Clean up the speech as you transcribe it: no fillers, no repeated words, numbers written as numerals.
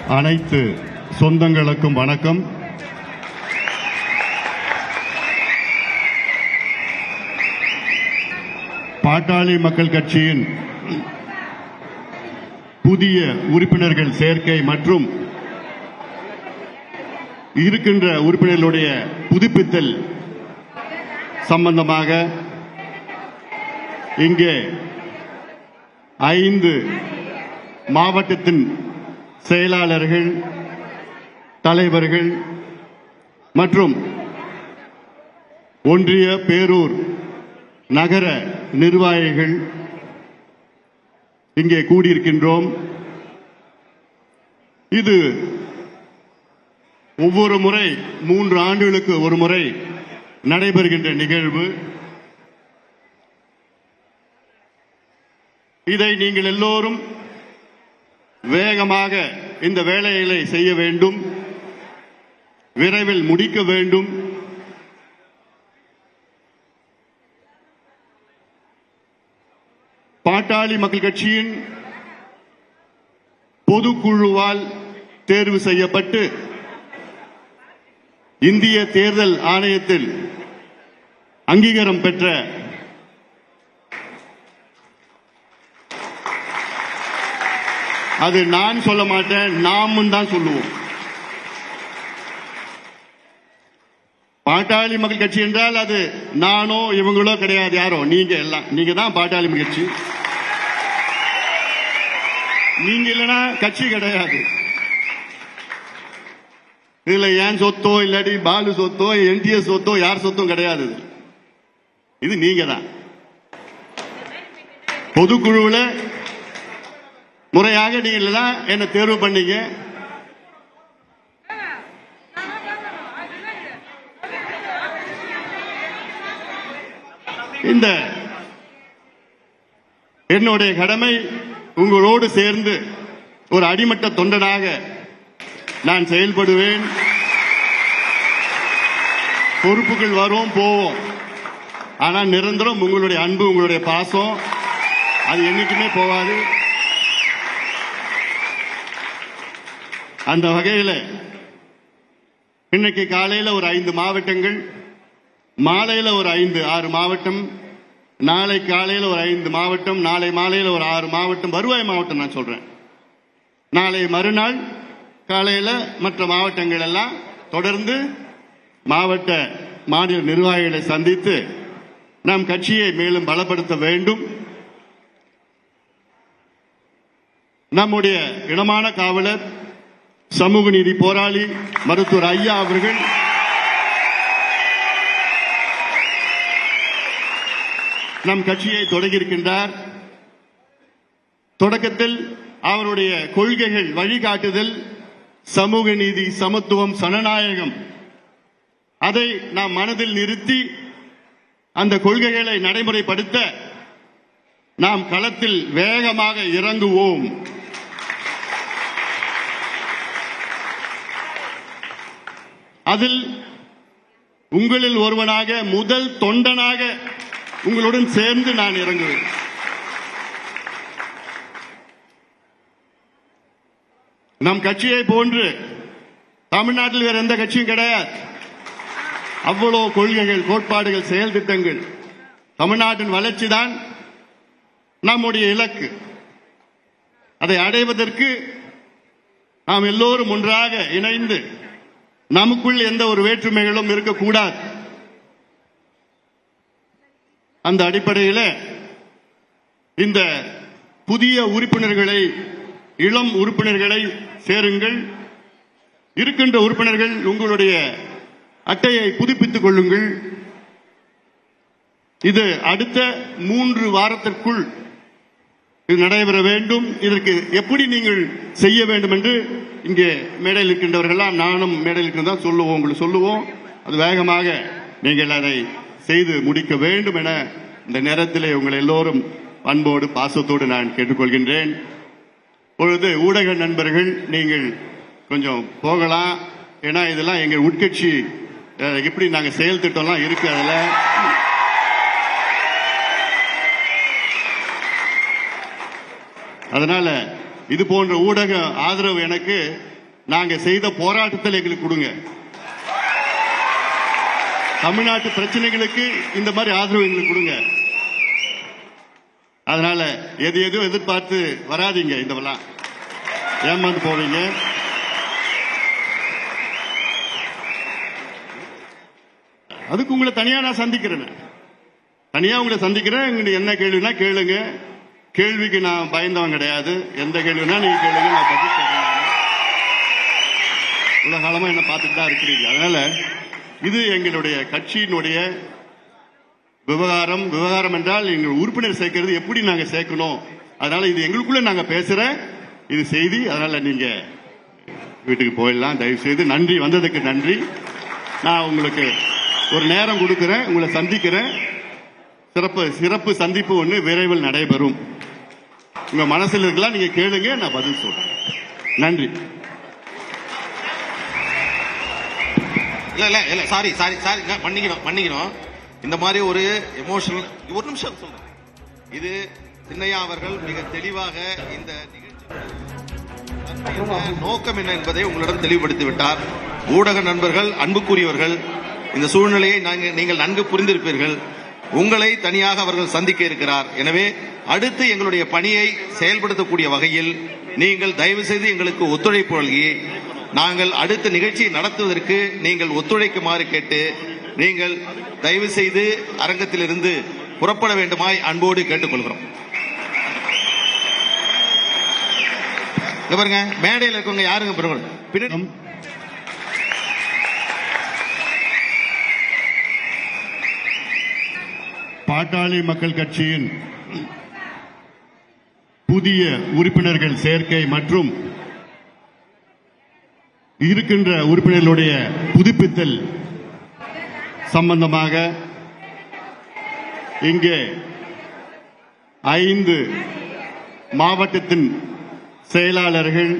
அனைத்து சொந்தங்களுக்கும் வணக்கம். பாட்டாளி மக்கள் கட்சியின் புதிய உறுப்பினர்கள் சேர்க்கை மற்றும் இருக்கின்ற உறுப்பினர்களுடைய புதுப்பித்தல் சம்பந்தமாக இங்கே 5 மாவட்டத்தின் செயலாளர்கள், தலைவர்கள் மற்றும் ஒன்றிய, பேரூர், நகர நிர்வாகிகள் இங்கே கூடியிருக்கின்றோம். இது ஒவ்வொரு முறை 3 ஆண்டுகளுக்கு ஒரு முறை நடைபெறுகின்ற நிகழ்வு. இதை நீங்கள் எல்லோரும் வேகமாக இந்த வேலைகளை செய்ய வேண்டும், விரைவில் முடிக்க வேண்டும். பாட்டாளி மக்கள் கட்சியின் பொதுக்குழுவால் தேர்வு செய்யப்பட்டு இந்திய தேர்தல் ஆணையத்தில் அங்கீகாரம் பெற்ற அது நான் சொல்ல மாட்டேன், நாமும் தான் சொல்லுவோம். பாட்டாளி மக்கள் கட்சி என்றால் அது நானோ இவங்களோ கிடையாது, யாரோ நீங்க எல்லாம். நீங்க தான் பாட்டாளி மக்கள் கட்சி. நீங்க இல்லைன்னா கட்சி கிடையாது. இதுல ஏன் சொத்தோ இல்லாட்டி பாலு சொத்தோ என்டிஎஸ் சொத்தோ யார் சொத்தும் கிடையாது. இது நீங்க தான். பொதுக்குழுவில் முறையாக நீங்க தான் என்ன தேர்வு பண்ணீங்க. இந்த என்னுடைய கடமை உங்களோடு சேர்ந்து ஒரு அடிமட்ட தொண்டனாக நான் செயல்படுவேன். பொறுப்புகள் வரும் போவோம், ஆனால் நிரந்தரம் உங்களுடைய அன்பு, உங்களுடைய பாசம் அது என்னைக்குமே போவாது. அந்த வகையில் இன்னைக்கு காலையில் ஒரு 5 மாவட்டங்கள், மாலையில் ஒரு 5-6 மாவட்டம், நாளை காலையில் ஒரு 5 மாவட்டம், நாளை மாலையில் ஒரு 6 மாவட்டம், வருவாய் மாவட்டம் நான் சொல்றேன். நாளை மறுநாள் காலையில் மற்ற மாவட்டங்கள் எல்லாம் தொடர்ந்து மாவட்ட மாநில நிர்வாகிகளை சந்தித்து நம் கட்சியை மேலும் பலப்படுத்த வேண்டும். நம்முடைய இனமான காவலர், சமூக நீதி போராளி மருத்துவர் ஐயா அவர்கள் நம் கட்சியை தொடங்கியிருக்கின்றார். தொடக்கத்தில் அவருடைய கொள்கைகள், வழிகாட்டுதல் சமூக நீதி, சமத்துவம், சனநாயகம், அதை நாம் மனதில் நிறுத்தி அந்த கொள்கைகளை நடைமுறைப்படுத்த நாம் களத்தில் வேகமாக இறங்குவோம். அதில் உங்களில் ஒருவனாக, முதல் தொண்டனாக உங்களுடன் சேர்ந்து நான் இறங்குவேன். நம் கட்சியை போன்று தமிழ்நாட்டில் வேற எந்த கட்சியும் கிடையாது. அவ்வளவு கொள்கைகள், கோட்பாடுகள், செயல் திட்டங்கள். தமிழ்நாட்டின் வளர்ச்சி தான் நம்முடைய இலக்கு. அதை அடைவதற்கு நாம் எல்லோரும் ஒன்றாக இணைந்து, நமக்குள் எந்த ஒரு வேற்றுமைகளும் இருக்கக்கூடாது. அந்த அடிப்படையில் இந்த புதிய உறுப்பினர்களை, இளம் உறுப்பினர்களை சேருங்கள். இருக்கின்ற உறுப்பினர்கள் உங்களுடைய அட்டையை புதுப்பித்துக் கொள்ளுங்கள். இது அடுத்த 3 வாரத்திற்குள் இது நடைபெற வேண்டும். இதற்கு எப்படி நீங்கள் செய்ய வேண்டும் என்று இங்கே மேடையில் இருக்கின்றவர்கள்லாம், நானும் மேடையில் இருக்கின்றதா சொல்லுவோம், உங்களுக்கு சொல்லுவோம். அது வேகமாக நீங்கள் அதை செய்து முடிக்க வேண்டும் என இந்த நேரத்திலே உங்கள் எல்லோரும் அன்போடு பாசத்தோடு நான் கேட்டுக்கொள்கின்றேன். பொழுது ஊடக நண்பர்கள் நீங்கள் கொஞ்சம் போகலாம். ஏன்னா இதெல்லாம் எங்கள் உட்கட்சி எப்படி நாங்கள் செயல் திட்டம்லாம் இருக்கு. அதில் அதனால இது போன்ற ஊடக ஆதரவு எனக்கு நாங்க செய்த போராட்டத்தில் எங்களுக்கு கொடுங்க. தமிழ்நாட்டு பிரச்சனைகளுக்கு இந்த மாதிரி ஆதரவு எங்களுக்கு கொடுங்க. அதனால எதுவும் எதிர்பார்த்து வராதீங்க. இதெல்லாம் ஏமாந்து போவீங்க. அதுக்கு உங்களை தனியா நான் சந்திக்கிறேன். உங்களை சந்திக்கிறேன். என்ன கேள்வினா கேளுங்க. கேள்விக்கு நான் பயந்தவன் கிடையாது. எந்த கேள்வினா நீங்க கேளுங்க, நான் பதில் சொல்றேன். இவ்வளவு காலமா என்ன பார்த்துட்டு தான் இருக்கிறீங்க. அதனால இது எங்களுடைய கட்சியினுடைய விவகாரம் என்றால் எங்கள் உறுப்பினர் சேர்க்கிறது எப்படி நாங்க சேர்க்கணும். அதனால இது எங்களுக்குள்ள நாங்க பேசுற இது செய்தி. அதனால நீங்க வீட்டுக்கு போயிடலாம். தயவு செய்து நன்றி, வந்ததுக்கு நன்றி. நான் உங்களுக்கு ஒரு நேரம் கொடுக்கிறேன், உங்களை சந்திக்கிறேன். சிறப்பு சந்திப்பு ஒன்று விரைவில் நடைபெறும். உங்க மனசில் இருக்கலாம், நீங்க கேளுங்க, நான் பதில் சொல்றேன். நன்றி. இல்ல சாரி மன்னிக்கணும். இந்த மாதிரி ஒரு எமோஷனல் ஒரு நிமிஷம் சொல்றேன். இது சின்னையா அவர்கள் மிக தெளிவாக இந்த நிகழ்ச்சி நோக்கம் என்ன என்பதை உங்களிடம் தெளிவுபடுத்தி விட்டார். ஊடக நண்பர்கள், அன்புக்குரியவர்கள், இந்த சூழ்நிலையை நீங்கள் நன்கு புரிந்திருப்பீர்கள். உங்களை தனியாக அவர்கள் சந்திக்க இருக்கிறார். எனவே அடுத்து எங்களுடைய பணியை செயல்படுத்தக்கூடிய வகையில் நீங்கள் தயவு செய்து எங்களுக்கு ஒத்துழைப்பு வழங்கி நாங்கள் அடுத்த நிகழ்ச்சியை நடத்துவதற்கு நீங்கள் ஒத்துழைக்குமாறு கேட்டு நீங்கள் தயவு செய்து அரங்கத்திலிருந்து புறப்பட வேண்டுமாய் அன்போடு கேட்டுக்கொள்கிறோம். பாருங்க, மேடையில் இருக்கவங்க யாருங்க பின்னாடி பாட்டாளி மக்கள் கட்சியின் புதிய உறுப்பினர்கள் சேர்க்கை மற்றும் இருக்கின்ற உறுப்பினர்களுடைய புதுப்பித்தல் சம்பந்தமாக இங்கே 5 மாவட்டத்தின் செயலாளர்கள்